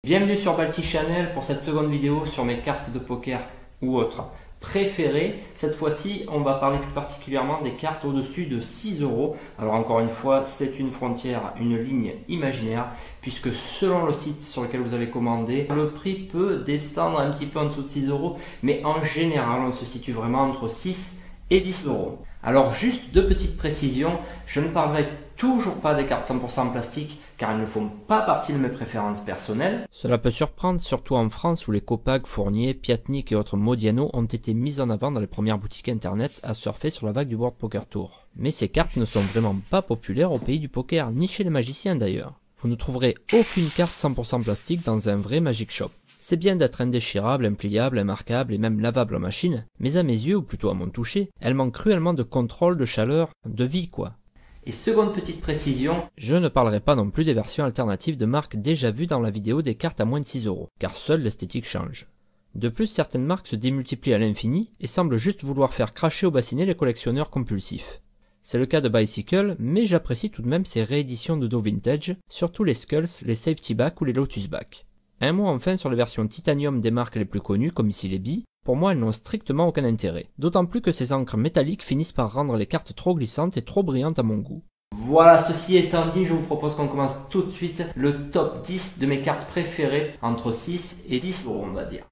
Bienvenue sur Balti Channel pour cette seconde vidéo sur mes cartes de poker ou autres préférées. Cette fois-ci, on va parler plus particulièrement des cartes au-dessus de 6 €. Alors encore une fois, c'est une frontière, une ligne imaginaire, puisque selon le site sur lequel vous avez commandé, le prix peut descendre un petit peu en dessous de 6 €, mais en général, on se situe vraiment entre 6 et 10 €. Alors juste deux petites précisions, je ne parlerai toujours pas des cartes 100% plastique car elles ne font pas partie de mes préférences personnelles. Cela peut surprendre, surtout en France où les Copag, Fournier, Piatnik et autres Modiano ont été mis en avant dans les premières boutiques internet à surfer sur la vague du World Poker Tour. Mais ces cartes ne sont vraiment pas populaires au pays du poker, ni chez les magiciens d'ailleurs. Vous ne trouverez aucune carte 100% plastique dans un vrai Magic Shop. C'est bien d'être indéchirable, impliable, immarquable et même lavable en machine, mais à mes yeux, ou plutôt à mon toucher, elle manque cruellement de contrôle, de chaleur, de vie quoi. Et seconde petite précision, je ne parlerai pas non plus des versions alternatives de marques déjà vues dans la vidéo des cartes à moins de 6 €, car seule l'esthétique change. De plus, certaines marques se démultiplient à l'infini et semblent juste vouloir faire cracher au bassinet les collectionneurs compulsifs. C'est le cas de Bicycle, mais j'apprécie tout de même ces rééditions de dos vintage, surtout les Skulls, les Safety Back ou les Lotus Back. Un mot enfin sur les versions titanium des marques les plus connues, comme ici les billes. Pour moi, elles n'ont strictement aucun intérêt. D'autant plus que ces encres métalliques finissent par rendre les cartes trop glissantes et trop brillantes à mon goût. Voilà, ceci étant dit, je vous propose qu'on commence tout de suite le top 10 de mes cartes préférées entre 6 et 10 €, on va dire.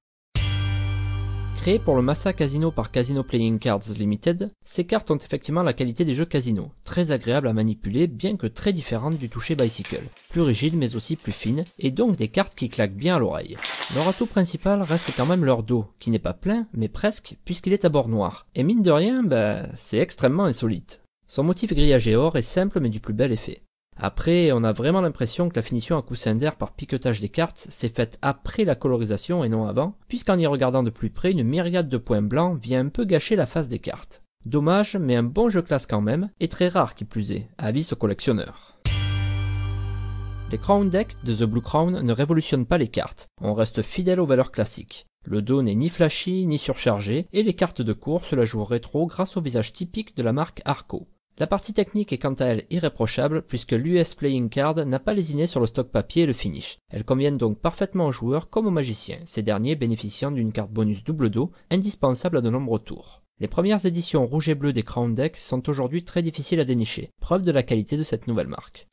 Créées pour le Massa Casino par Casino Playing Cards Limited, ces cartes ont effectivement la qualité des jeux casino, très agréables à manipuler bien que très différentes du toucher Bicycle, plus rigides mais aussi plus fines, et donc des cartes qui claquent bien à l'oreille. Leur atout principal reste quand même leur dos, qui n'est pas plein, mais presque, puisqu'il est à bord noir, et mine de rien, c'est extrêmement insolite. Son motif grillagé or est simple mais du plus bel effet. Après, on a vraiment l'impression que la finition à coussin d'air par piquetage des cartes s'est faite après la colorisation et non avant, puisqu'en y regardant de plus près, une myriade de points blancs vient un peu gâcher la face des cartes. Dommage, mais un bon jeu classe quand même, et très rare qui plus est, avis aux collectionneurs. Les Crown Decks de The Blue Crown ne révolutionnent pas les cartes, on reste fidèle aux valeurs classiques. Le dos n'est ni flashy ni surchargé, et les cartes de course la jouent rétro grâce au visage typique de la marque Arco. La partie technique est quant à elle irréprochable puisque l'US Playing Card n'a pas lésiné sur le stock papier et le finish. Elles conviennent donc parfaitement aux joueurs comme aux magiciens, ces derniers bénéficiant d'une carte bonus double dos, indispensable à de nombreux tours. Les premières éditions rouge et bleu des Crown Decks sont aujourd'hui très difficiles à dénicher, preuve de la qualité de cette nouvelle marque.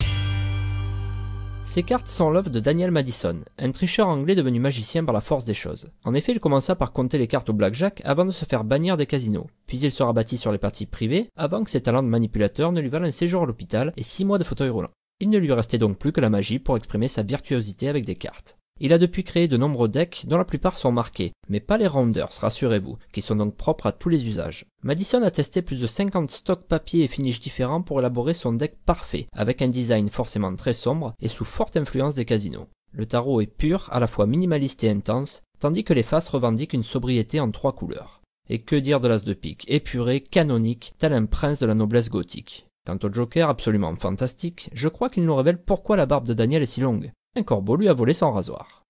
Ces cartes sont l'œuvre de Daniel Madison, un tricheur anglais devenu magicien par la force des choses. En effet, il commença par compter les cartes au blackjack avant de se faire bannir des casinos. Puis il se rabattit sur les parties privées avant que ses talents de manipulateur ne lui valent un séjour à l'hôpital et 6 mois de fauteuil roulant. Il ne lui restait donc plus que la magie pour exprimer sa virtuosité avec des cartes. Il a depuis créé de nombreux decks dont la plupart sont marqués, mais pas les rounders, rassurez-vous, qui sont donc propres à tous les usages. Madison a testé plus de 50 stocks papier et finishes différents pour élaborer son deck parfait, avec un design forcément très sombre et sous forte influence des casinos. Le tarot est pur, à la fois minimaliste et intense, tandis que les faces revendiquent une sobriété en 3 couleurs. Et que dire de l'as de pique, épuré, canonique, tel un prince de la noblesse gothique. Quant au Joker, absolument fantastique, je crois qu'il nous révèle pourquoi la barbe de Daniel est si longue. Un corbeau lui a volé son rasoir.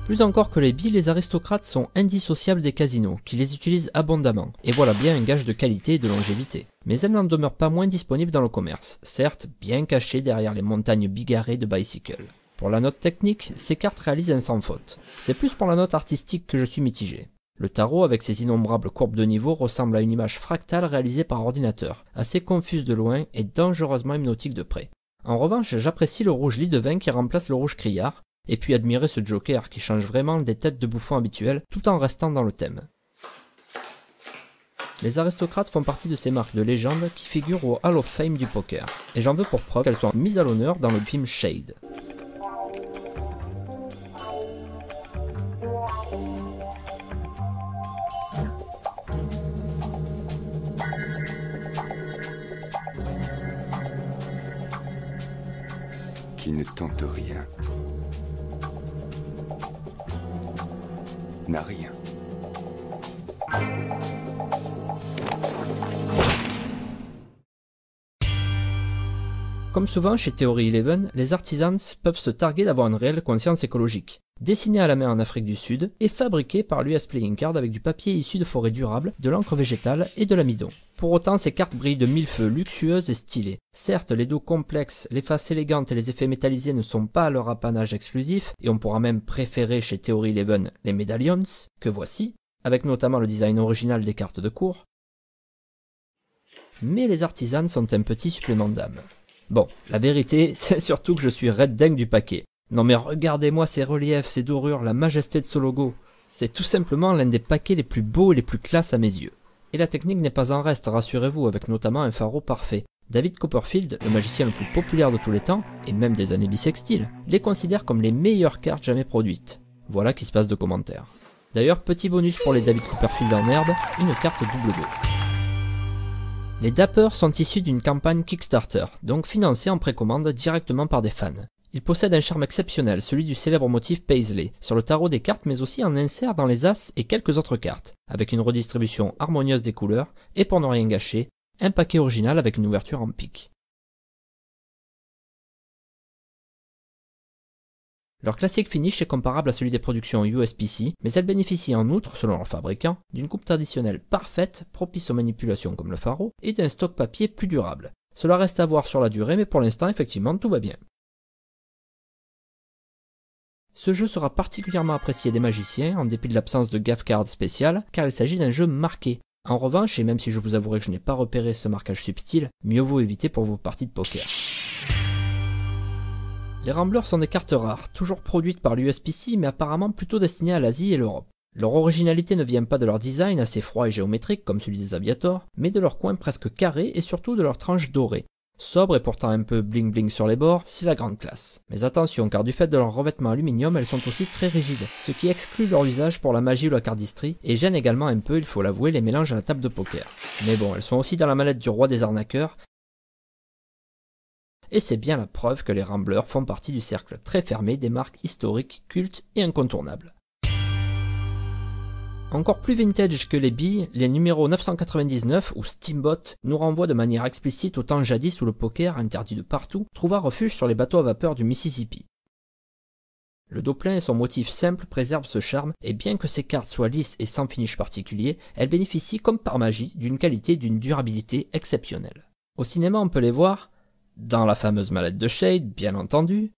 Plus encore que les billes, les aristocrates sont indissociables des casinos, qui les utilisent abondamment, et voilà bien un gage de qualité et de longévité. Mais elles n'en demeurent pas moins disponibles dans le commerce, certes bien cachées derrière les montagnes bigarrées de Bicycle. Pour la note technique, ces cartes réalisent un sans faute. C'est plus pour la note artistique que je suis mitigé. Le tarot, avec ses innombrables courbes de niveau, ressemble à une image fractale réalisée par ordinateur, assez confuse de loin et dangereusement hypnotique de près. En revanche, j'apprécie le rouge lit de vin qui remplace le rouge criard, et puis admirer ce Joker qui change vraiment des têtes de bouffons habituelles tout en restant dans le thème. Les aristocrates font partie de ces marques de légende qui figurent au Hall of Fame du poker, et j'en veux pour preuve qu'elles soient mises à l'honneur dans le film Shade. Qui ne tente rien n'a rien. Comme souvent chez Theory 11, les artisans peuvent se targuer d'avoir une réelle conscience écologique. Dessiné à la main en Afrique du Sud et fabriqué par l'US Playing Card avec du papier issu de forêts durables, de l'encre végétale et de l'amidon. Pour autant, ces cartes brillent de mille feux, luxueuses et stylées. Certes, les dos complexes, les faces élégantes et les effets métallisés ne sont pas leur apanage exclusif, et on pourra même préférer chez Theory 11 les Medallions, que voici, avec notamment le design original des cartes de cours. Mais les artisanes sont un petit supplément d'âme. Bon, la vérité, c'est surtout que je suis red dingue du paquet. Non mais regardez-moi ces reliefs, ces dorures, la majesté de ce logo. C'est tout simplement l'un des paquets les plus beaux et les plus classes à mes yeux. Et la technique n'est pas en reste, rassurez-vous, avec notamment un pharo parfait. David Copperfield, le magicien le plus populaire de tous les temps, et même des années bissextiles, les considère comme les meilleures cartes jamais produites. Voilà qui se passe de commentaires. D'ailleurs, petit bonus pour les David Copperfield en herbe, une carte double dos. Les Dapper sont issus d'une campagne Kickstarter, donc financée en précommande directement par des fans. Ils possèdent un charme exceptionnel, celui du célèbre motif Paisley, sur le tarot des cartes mais aussi en insert dans les as et quelques autres cartes, avec une redistribution harmonieuse des couleurs, et pour ne rien gâcher, un paquet original avec une ouverture en pique. Leur classique finish est comparable à celui des productions USPC, mais elles bénéficient en outre, selon leur fabricant, d'une coupe traditionnelle parfaite, propice aux manipulations comme le pharo, et d'un stock papier plus durable. Cela reste à voir sur la durée, mais pour l'instant, effectivement, tout va bien. Ce jeu sera particulièrement apprécié des magiciens, en dépit de l'absence de gaff card spécial, car il s'agit d'un jeu marqué. En revanche, et même si je vous avouerai que je n'ai pas repéré ce marquage subtil, mieux vaut éviter pour vos parties de poker. Les Ramblers sont des cartes rares, toujours produites par l'USPC mais apparemment plutôt destinées à l'Asie et l'Europe. Leur originalité ne vient pas de leur design assez froid et géométrique comme celui des Aviator, mais de leurs coins presque carrés et surtout de leurs tranches dorées. Sobre et pourtant un peu bling bling sur les bords, c'est la grande classe. Mais attention, car du fait de leur revêtement aluminium, elles sont aussi très rigides, ce qui exclut leur usage pour la magie ou la cardistrie, et gêne également un peu, il faut l'avouer, les mélanges à la table de poker. Mais bon, elles sont aussi dans la mallette du roi des arnaqueurs, et c'est bien la preuve que les Ramblers font partie du cercle très fermé des marques historiques, cultes et incontournables. Encore plus vintage que les billes, les numéros 999 ou Steamboat nous renvoient de manière explicite au temps jadis où le poker, interdit de partout, trouva refuge sur les bateaux à vapeur du Mississippi. Le dos plein et son motif simple préservent ce charme, et bien que ces cartes soient lisses et sans finish particulier, elles bénéficient comme par magie d'une qualité et d'une durabilité exceptionnelles. Au cinéma on peut les voir, dans la fameuse mallette de Shade, bien entendu,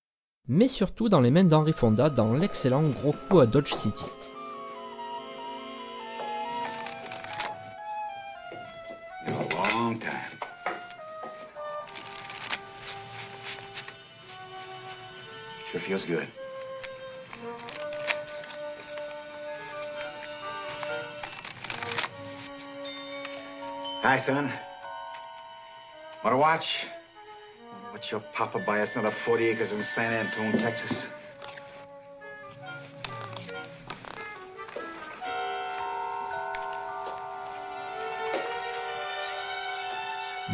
mais surtout dans les mains d'Henry Fonda dans l'excellent gros coup à Dodge City. Long time. Sure feels good. Hi, son. Want to watch? Watch your papa buy us another 40 acres in San Antonio, Texas.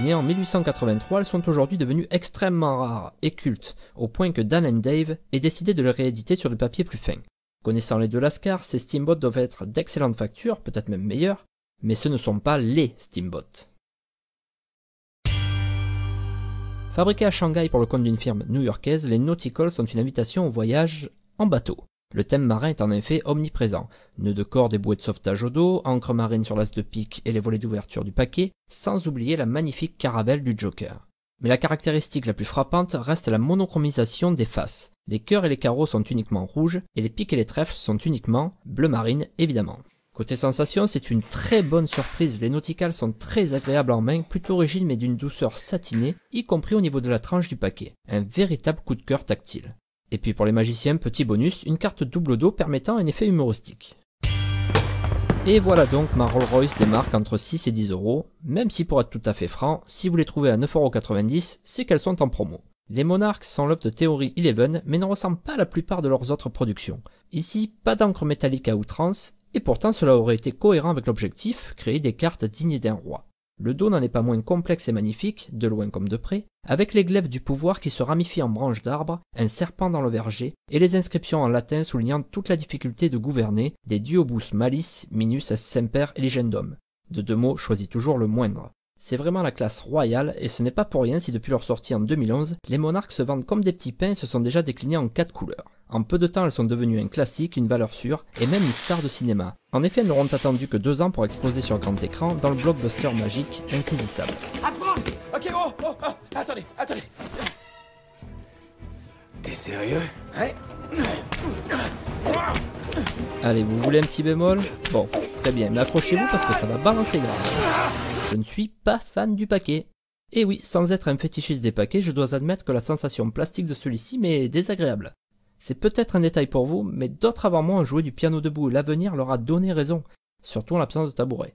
Nées en 1883, elles sont aujourd'hui devenues extrêmement rares et cultes, au point que Dan and Dave ait décidé de les rééditer sur du papier plus fin. Connaissant les deux Lascar, ces Steamboats doivent être d'excellente facture, peut-être même meilleures, mais ce ne sont pas les Steamboats. Fabriqués à Shanghai pour le compte d'une firme new-yorkaise, les Nauticals sont une invitation au voyage en bateau. Le thème marin est en effet omniprésent. Nœuds de corde et bouées de sauvetage au dos, encre marine sur l'as de pique et les volets d'ouverture du paquet, sans oublier la magnifique caravelle du Joker. Mais la caractéristique la plus frappante reste la monochromisation des faces. Les cœurs et les carreaux sont uniquement rouges, et les piques et les trèfles sont uniquement bleu marine, évidemment. Côté sensation, c'est une très bonne surprise, les Nauticals sont très agréables en main, plutôt rigides mais d'une douceur satinée, y compris au niveau de la tranche du paquet. Un véritable coup de cœur tactile. Et puis pour les magiciens, petit bonus, une carte double dos permettant un effet humoristique. Et voilà donc ma Rolls Royce des marques entre 6 et 10 euros, même si pour être tout à fait franc, si vous les trouvez à 9,90 €, c'est qu'elles sont en promo. Les Monarchs sont l'œuvre de Theory 11, mais ne ressemblent pas à la plupart de leurs autres productions. Ici, pas d'encre métallique à outrance, et pourtant cela aurait été cohérent avec l'objectif, créer des cartes dignes d'un roi. Le dos n'en est pas moins complexe et magnifique, de loin comme de près, avec les glaives du pouvoir qui se ramifient en branches d'arbres, un serpent dans le verger, et les inscriptions en latin soulignant toute la difficulté de gouverner, des Diobus Malis, Minus est Semper Eligendum. De deux mots, choisis toujours le moindre. C'est vraiment la classe royale, et ce n'est pas pour rien si depuis leur sortie en 2011, les Monarchs se vendent comme des petits pains et se sont déjà déclinés en 4 couleurs. En peu de temps, elles sont devenues un classique, une valeur sûre, et même une star de cinéma. En effet, elles n'auront attendu que 2 ans pour exploser sur grand écran dans le blockbuster magique Insaisissable. Approche. Ok, attendez. T'es sérieux? Ouais. Allez, vous voulez un petit bémol? Bon, très bien, mais accrochez-vous parce que ça va balancer grave. Je ne suis pas fan du paquet. Et oui, sans être un fétichiste des paquets, je dois admettre que la sensation plastique de celui-ci m'est désagréable. C'est peut-être un détail pour vous, mais d'autres avant moi ont joué du piano debout et l'avenir leur a donné raison, surtout en l'absence de tabouret.